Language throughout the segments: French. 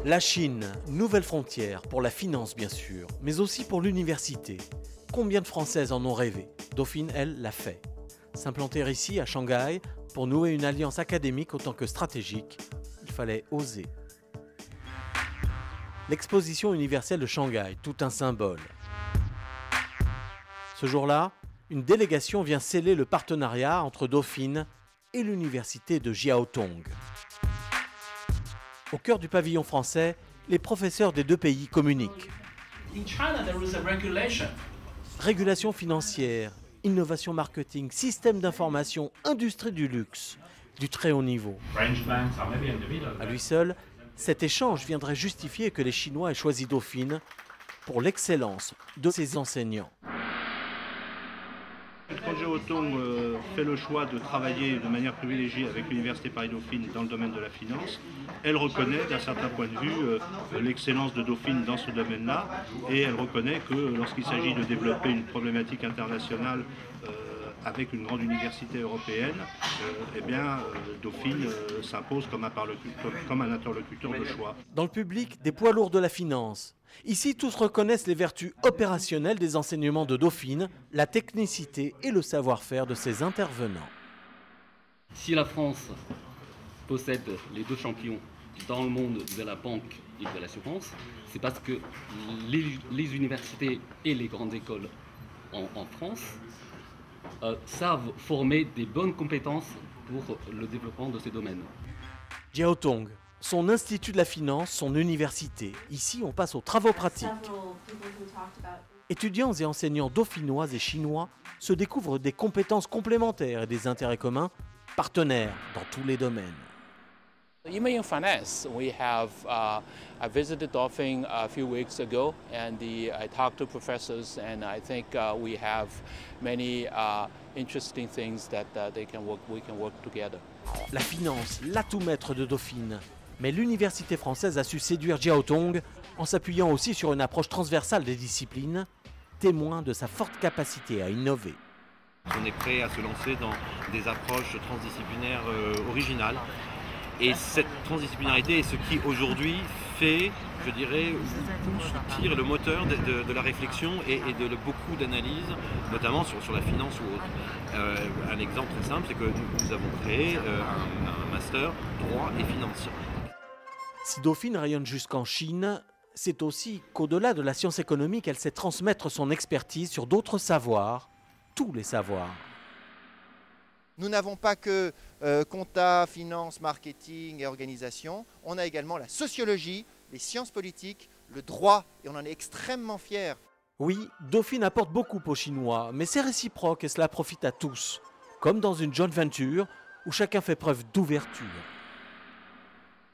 La Chine, nouvelle frontière pour la finance bien sûr, mais aussi pour l'université. Combien de Françaises en ont rêvé? Dauphine, elle, l'a fait. S'implanter ici, à Shanghai, pour nouer une alliance académique autant que stratégique, il fallait oser. L'exposition universelle de Shanghai, tout un symbole. Ce jour-là, une délégation vient sceller le partenariat entre Dauphine et l'université de Jiaotong. Au cœur du pavillon français, les professeurs des deux pays communiquent. Régulation financière, innovation marketing, système d'information, industrie du luxe, du très haut niveau. À lui seul, cet échange viendrait justifier que les Chinois aient choisi Dauphine pour l'excellence de ses enseignants. Quand Jiaotong fait le choix de travailler de manière privilégiée avec l'Université Paris-Dauphine dans le domaine de la finance, elle reconnaît d'un certain point de vue l'excellence de Dauphine dans ce domaine-là, et elle reconnaît que lorsqu'il s'agit de développer une problématique internationale avec une grande université européenne, Dauphine s'impose comme un interlocuteur de choix. Dans le public, des poids lourds de la finance. Ici, tous reconnaissent les vertus opérationnelles des enseignements de Dauphine, la technicité et le savoir-faire de ses intervenants. Si la France possède les deux champions dans le monde de la banque et de l'assurance, c'est parce que les universités et les grandes écoles en France savent former des bonnes compétences pour le développement de ces domaines. Jiaotong, son institut de la finance, son université. Ici, on passe aux travaux pratiques. Étudiants et enseignants dauphinois et chinois se découvrent des compétences complémentaires et des intérêts communs, partenaires dans tous les domaines. Even in finance, I visited Dauphine a few weeks ago, and I talked to professors, and I think we have many interesting things that we can work together. La finance, l'atout maître de Dauphine. Mais l'université française a su séduire Jiaotong en s'appuyant aussi sur une approche transversale des disciplines, témoin de sa forte capacité à innover. On est prêt à se lancer dans des approches transdisciplinaires originales. Et cette transdisciplinarité est ce qui aujourd'hui fait, je dirais, tire le moteur de la réflexion et de beaucoup d'analyses, notamment sur la finance ou autre. Un exemple très simple, c'est que nous avons créé un master droit et finance. Si Dauphine rayonne jusqu'en Chine, c'est aussi qu'au-delà de la science économique, elle sait transmettre son expertise sur d'autres savoirs, tous les savoirs. Nous n'avons pas que compta, finance, marketing et organisation, on a également la sociologie, les sciences politiques, le droit, et on en est extrêmement fiers. Oui, Dauphine apporte beaucoup aux Chinois, mais c'est réciproque et cela profite à tous, comme dans une joint venture où chacun fait preuve d'ouverture.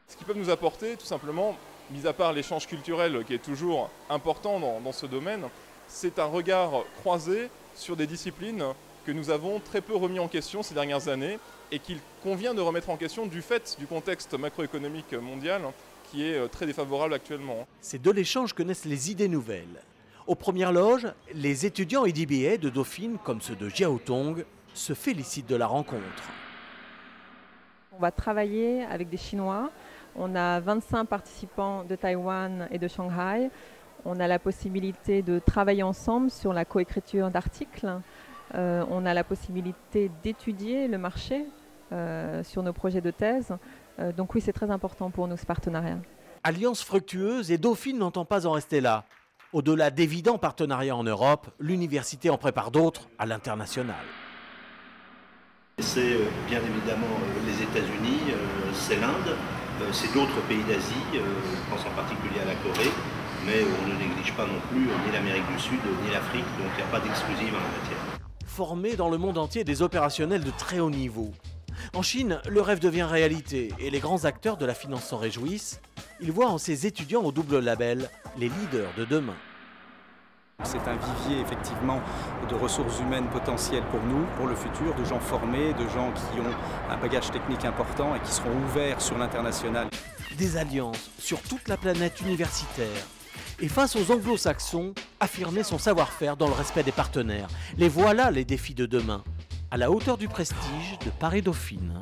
Ce qu'ils peuvent nous apporter, tout simplement, mis à part l'échange culturel qui est toujours important dans ce domaine, c'est un regard croisé sur des disciplines que nous avons très peu remis en question ces dernières années et qu'il convient de remettre en question du fait du contexte macroéconomique mondial qui est très défavorable actuellement. C'est de l'échange que naissent les idées nouvelles. Aux premières loges, les étudiants EDBA de Dauphine, comme ceux de Jiaotong, se félicitent de la rencontre. On va travailler avec des Chinois. On a 25 participants de Taïwan et de Shanghai. On a la possibilité de travailler ensemble sur la coécriture d'articles. On a la possibilité d'étudier le marché sur nos projets de thèse. Donc oui, c'est très important pour nous ce partenariat. Alliance fructueuse et Dauphine n'entend pas en rester là. Au-delà d'évidents partenariats en Europe, l'université en prépare d'autres à l'international. C'est bien évidemment les États-Unis, c'est l'Inde, c'est d'autres pays d'Asie, je pense en particulier à la Corée, mais on ne néglige pas non plus ni l'Amérique du Sud ni l'Afrique, donc il n'y a pas d'exclusive en la matière. Former dans le monde entier des opérationnels de très haut niveau. En Chine, le rêve devient réalité et les grands acteurs de la finance s'en réjouissent. Ils voient en ces étudiants au double label les leaders de demain. C'est un vivier effectivement de ressources humaines potentielles pour nous, pour le futur, de gens formés, de gens qui ont un bagage technique important et qui seront ouverts sur l'international. Des alliances sur toute la planète universitaire. Et face aux anglo-saxons, affirmer son savoir-faire dans le respect des partenaires. Les voilà les défis de demain, à la hauteur du prestige de Paris-Dauphine.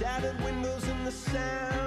shattered windows and the sound